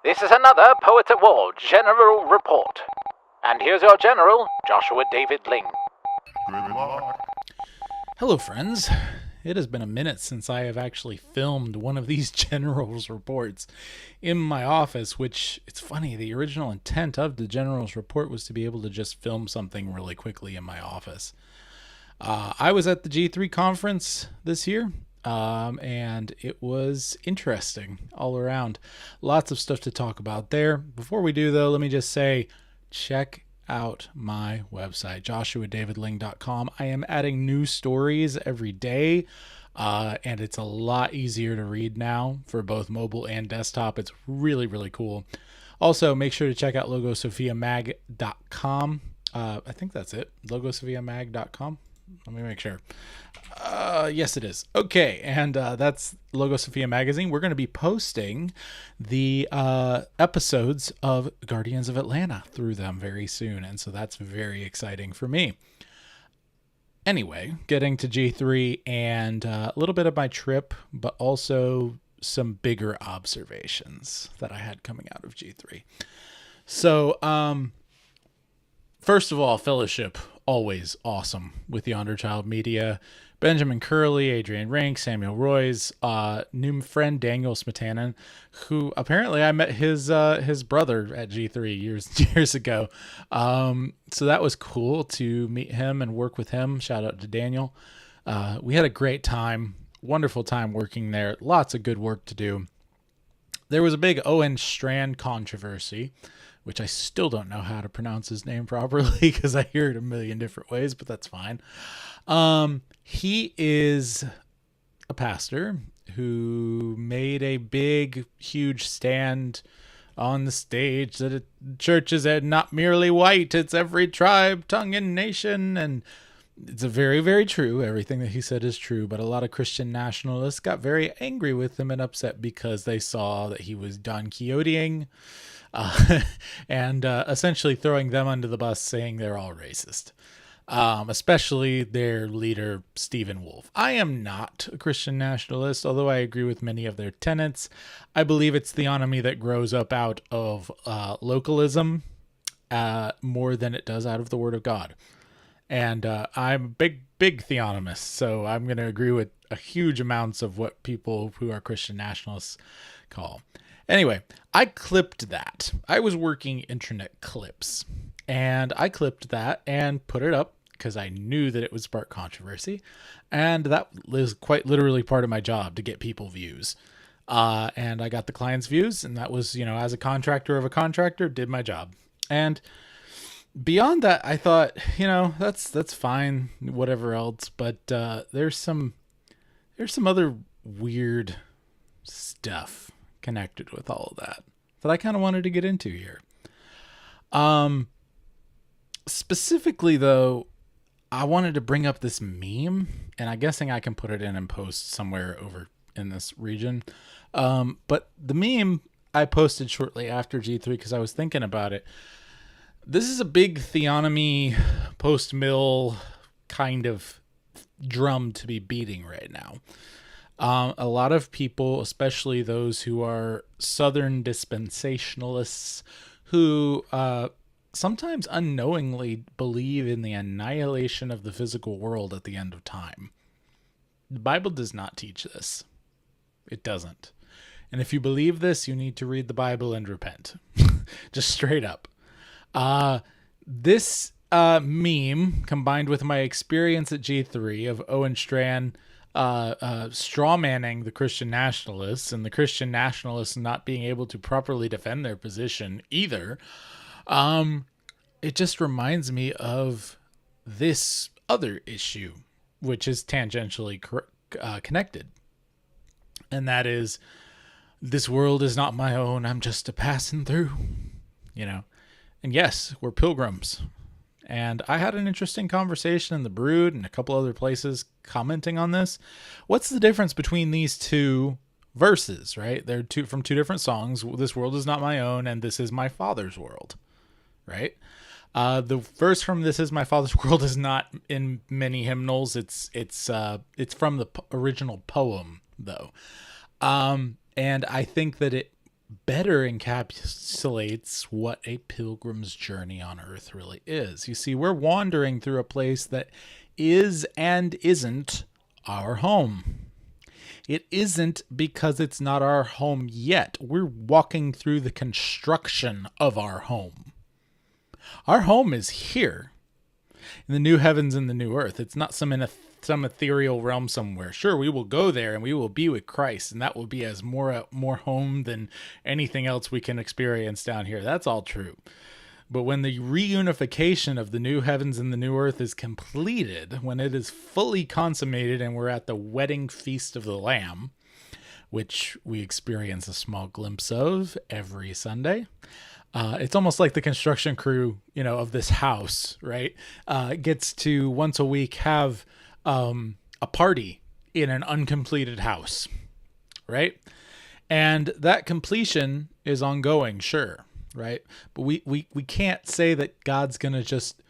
This is another Poet at War General Report. And here's your General, Joshua David Ling. Good luck. Hello, friends. It has been a minute since I have actually filmed one of these General's Reports in my office, which, it's funny, the original intent of the General's Report was to be able to just film something really quickly in my office. I was at the G3 conference this year, and it was interesting all around. Lots of stuff to talk about there. Before we do, though, let me just say, check out my website, joshuadavidling.com. I am adding new stories every day, and it's a lot easier to read now for both mobile and desktop. It's really, really cool. Also, make sure to check out logosophiamag.com. I think that's it, logosophiamag.com. Let me make sure. Yes, it is. Okay, and that's Logo Sophia Magazine. We're going to be posting the episodes of Guardians of Atlanta through them very soon, and so that's very exciting for me. Anyway, getting to G3 and a little bit of my trip, but also some bigger observations that I had coming out of G3. So, first of all, fellowship, always awesome with Yonder Child Media. Benjamin Curley, Adrian Rank, Samuel Roy's new friend Daniel Smetanen, who apparently I met his brother at G3 years ago. So that was cool to meet him and work with him. Shout out to Daniel. We had a great time, wonderful time working there. Lots of good work to do. There was a big Owen Strand controversy, which I still don't know how to pronounce his name properly because I hear it a million different ways, but that's fine. He is a pastor who made a big, huge stand on the stage that a church is not merely white, it's every tribe, tongue, and nation. And it's a very, very true. Everything that he said is true, but a lot of Christian nationalists got very angry with him and upset because they saw that he was Don Quixoteing and essentially throwing them under the bus, saying they're all racist. Especially their leader, Stephen Wolfe. I am not a Christian nationalist, although I agree with many of their tenets. I believe it's theonomy that grows up out of localism more than it does out of the Word of God. And I'm a big theonomist, so I'm going to agree with a huge amounts of what people who are Christian nationalists call. Anyway, I clipped that. I was working internet clips, and I clipped that and put it up because I knew that it would spark controversy, and that is quite literally part of my job, to get people views. And I got the client's views, and that was, as a contractor of a contractor, did my job. And beyond that, I thought, that's fine, whatever else, but there's some other weird stuff connected with all of that I kind of wanted to get into here. Specifically, though, I wanted to bring up this meme, and I'm guessing I can put it in and post somewhere over in this region. But the meme I posted shortly after G3 because I was thinking about it. This is a big theonomy post-mill kind of drum to be beating right now. A lot of people, especially those who are Southern dispensationalists, who sometimes unknowingly believe in the annihilation of the physical world at the end of time. The Bible does not teach this. It doesn't. And if you believe this, you need to read the Bible and repent. Just straight up. This meme, combined with my experience at G3 of Owen Strand strawmanning the Christian nationalists, and the Christian nationalists not being able to properly defend their position either, it just reminds me of this other issue, which is tangentially connected. And that is, this world is not my own, I'm just a passing through, And yes, we're pilgrims. And I had an interesting conversation in the Brood and a couple other places commenting on this. What's the difference between these two verses, right? They're from two different songs. This world is not my own, and this is my Father's world, right? The verse from "This Is My Father's World" is not in many hymnals. It's from the original poem, though, and I think that it better encapsulates what a pilgrim's journey on earth really is. You see, we're wandering through a place that is and isn't our home. It isn't because it's not our home yet. We're walking through the construction of our home. Our home is here in the new heavens and the new earth. It's not some ethereal realm somewhere. Sure, we will go there and we will be with Christ, and that will be as more home than anything else we can experience down here. That's all true. But when the reunification of the new heavens and the new earth is completed, when it is fully consummated and we're at the wedding feast of the Lamb, which we experience a small glimpse of every Sunday, it's almost like the construction crew, of this house, right? Gets to once a week have a party in an uncompleted house, right? And that completion is ongoing, sure, right? But we can't say that God's going to just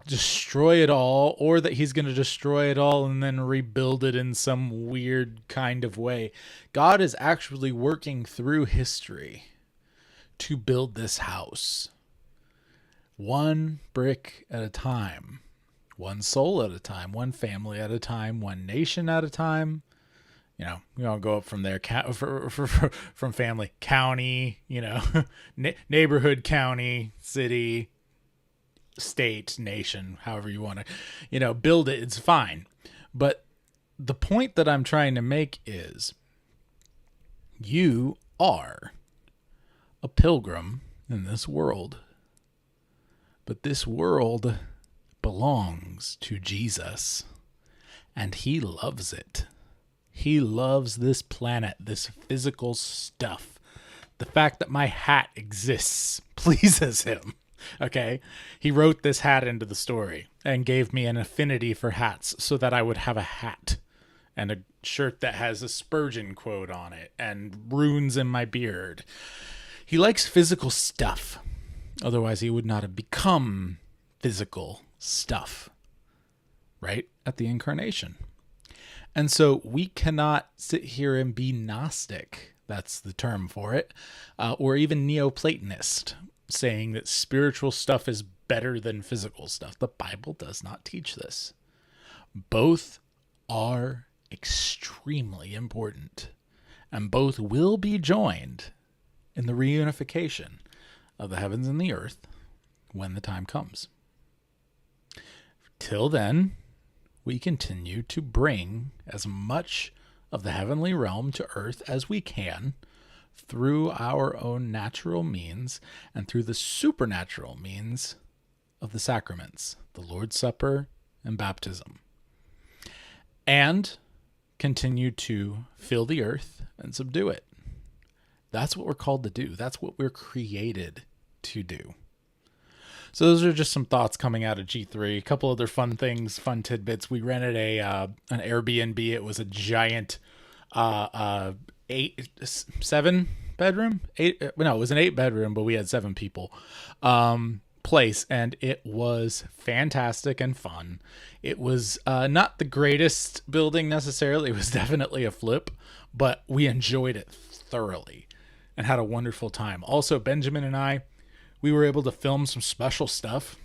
destroy it all, or that he's going to destroy it all and then rebuild it in some weird kind of way. God is actually working through history to build this house, one brick at a time, one soul at a time, one family at a time, one nation at a time. We don't go up from there from family, county, neighborhood, county, city, state, nation, however you want to, build it. It's fine. But the point that I'm trying to make is you are a pilgrim in this world, but this world belongs to Jesus, and he loves it. He loves this planet, this physical stuff. The fact that my hat exists pleases him. Okay? He wrote this hat into the story and gave me an affinity for hats so that I would have a hat and a shirt that has a Spurgeon quote on it and runes in my beard. He likes physical stuff. Otherwise, he would not have become physical stuff, right? At the incarnation. And so we cannot sit here and be Gnostic, that's the term for it, or even Neoplatonist, saying that spiritual stuff is better than physical stuff. The Bible does not teach this. Both are extremely important, and both will be joined in the reunification of the heavens and the earth when the time comes. Till then, we continue to bring as much of the heavenly realm to earth as we can through our own natural means and through the supernatural means of the sacraments, the Lord's Supper and baptism, and continue to fill the earth and subdue it. That's what we're called to do. That's what we're created to do. So those are just some thoughts coming out of G3. A couple other fun things, fun tidbits. We rented an Airbnb. It was a giant it was an 8-bedroom, but we had 7 people place, and it was fantastic and fun. It was not the greatest building necessarily. It was definitely a flip, but we enjoyed it thoroughly and had a wonderful time. Also, Benjamin and I, we were able to film some special stuff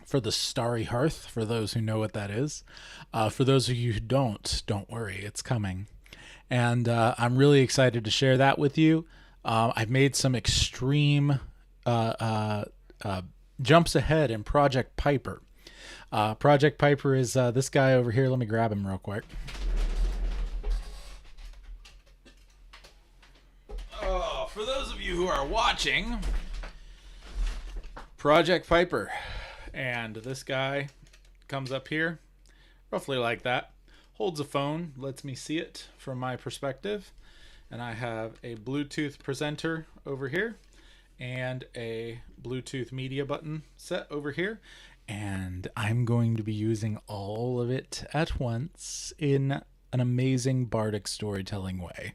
for the Starry Hearth, for those who know what that is. For those of you who don't worry, it's coming. And I'm really excited to share that with you. I've made some extreme jumps ahead in Project Piper. Project Piper is this guy over here. Let me grab him real quick. For those of you who are watching, Project Piper, and this guy comes up here roughly like that, holds a phone, lets me see it from my perspective, and I have a Bluetooth presenter over here and a Bluetooth media button set over here, and I'm going to be using all of it at once in an amazing bardic storytelling way.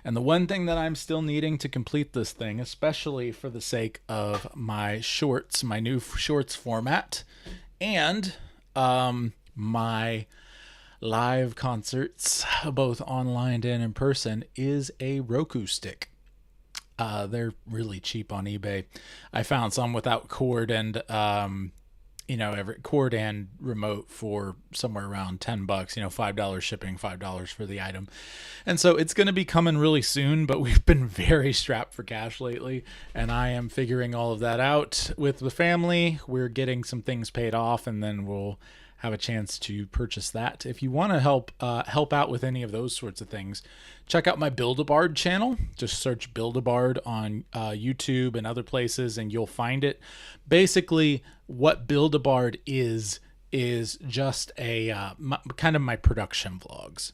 And the one thing that I'm still needing to complete this thing, especially for the sake of my shorts, my new shorts format, and my live concerts, both online and in person, is a Roku stick. They're really cheap on eBay. I found some without cord and every cord and remote for somewhere around $10, $5 shipping, $5 for the item. And so it's going to be coming really soon, but we've been very strapped for cash lately, and I am figuring all of that out with the family. We're getting some things paid off, and then we'll have a chance to purchase that. If you want to help out with any of those sorts of things, check out my Build-A-Bard channel. Just search Build-A-Bard on YouTube and other places, and you'll find it. Basically, what Build-A-Bard is just a kind of my production vlogs.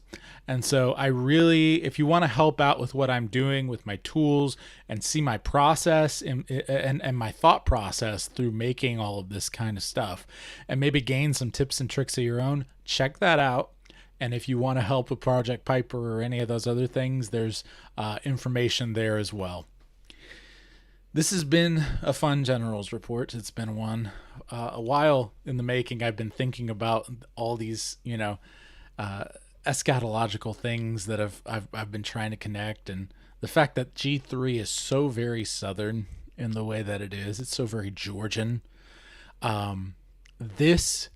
And so if you want to help out with what I'm doing with my tools and see my process and my thought process through making all of this kind of stuff, and maybe gain some tips and tricks of your own, check that out. And if you want to help with Project Piper or any of those other things, there's information there as well. This has been a fun General's Report. It's been a while in the making. I've been thinking about all these, eschatological things that I've been trying to connect, and the fact that G3 is so very Southern in the way that it is. It's so very Georgian. This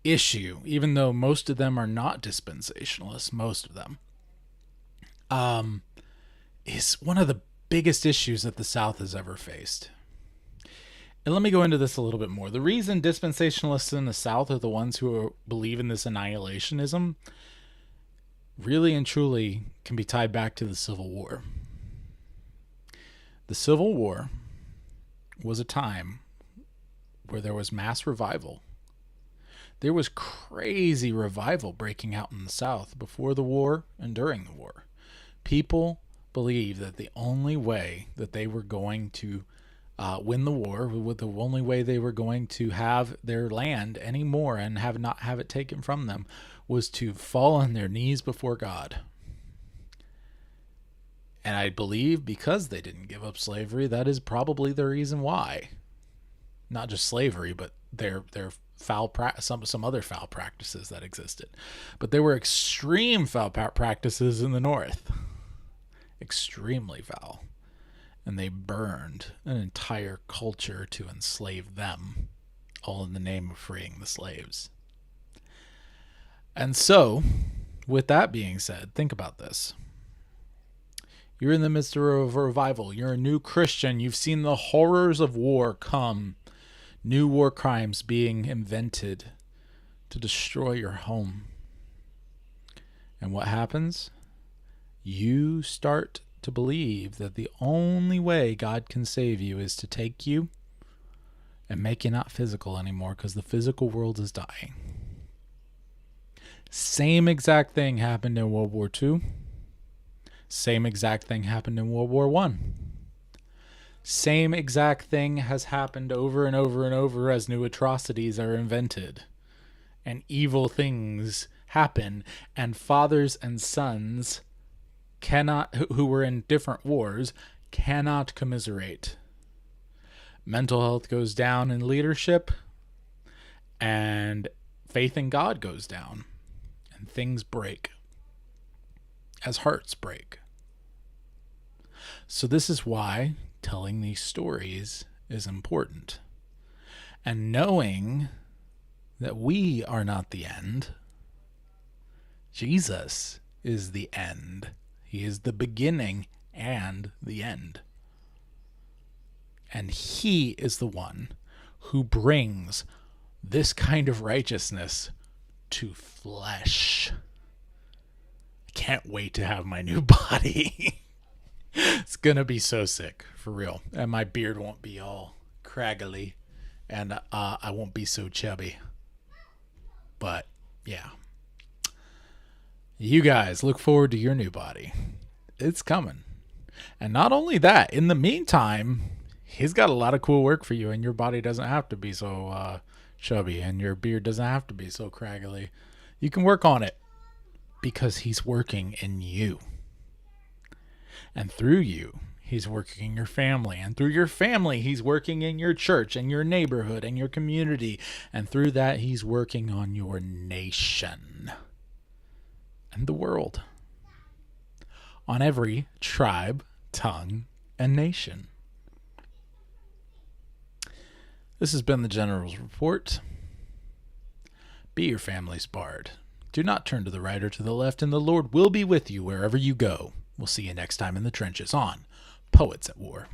issue, even though most of them are not dispensationalists, most of them, is one of the biggest issues that the South has ever faced. And let me go into this a little bit more. The reason dispensationalists in the South are the ones who believe in this annihilationism really and truly can be tied back to the Civil War. The Civil War was a time where there was mass revival. There was crazy revival breaking out in the South before the war and during the war. People believed that the only way that they were going to win the war, the only way they were going to have their land anymore and not have it taken from them, was to fall on their knees before God. And I believe because they didn't give up slavery, that is probably the reason why. Not just slavery, but their some other foul practices that existed. But there were extreme foul practices in the North. Extremely foul. And they burned an entire culture to enslave them, all in the name of freeing the slaves. And so, with that being said, think about this. You're in the midst of a revival. You're a new Christian. You've seen the horrors of war come. New war crimes being invented to destroy your home. And what happens? You start to believe that the only way God can save you is to take you and make you not physical anymore, because the physical world is dying. Same exact thing happened in World War II. Same exact thing happened in World War I. Same exact thing has happened over and over and over as new atrocities are invented and evil things happen, and fathers and sons who were in different wars cannot commiserate. Mental health goes down in leadership, and faith in God goes down, and things break as hearts break. So this is why telling these stories is important, and knowing that we are not the end. Jesus is the end. He is the beginning and the end. And he is the one who brings this kind of righteousness to flesh. I can't wait to have my new body. It's going to be so sick, for real. And my beard won't be all craggly, and I won't be so chubby. But, yeah. You guys look forward to your new body. It's coming. And not only that, in the meantime, he's got a lot of cool work for you, and your body doesn't have to be so chubby, and your beard doesn't have to be so craggly. You can work on it because he's working in you. And through you, he's working in your family. And through your family, he's working in your church and your neighborhood and your community. And through that, he's working on your nation and the world. On every tribe, tongue, and nation. This has been the General's Report. Be your family's bard. Do not turn to the right or to the left, and the Lord will be with you wherever you go. We'll see you next time in the trenches on Poets at War.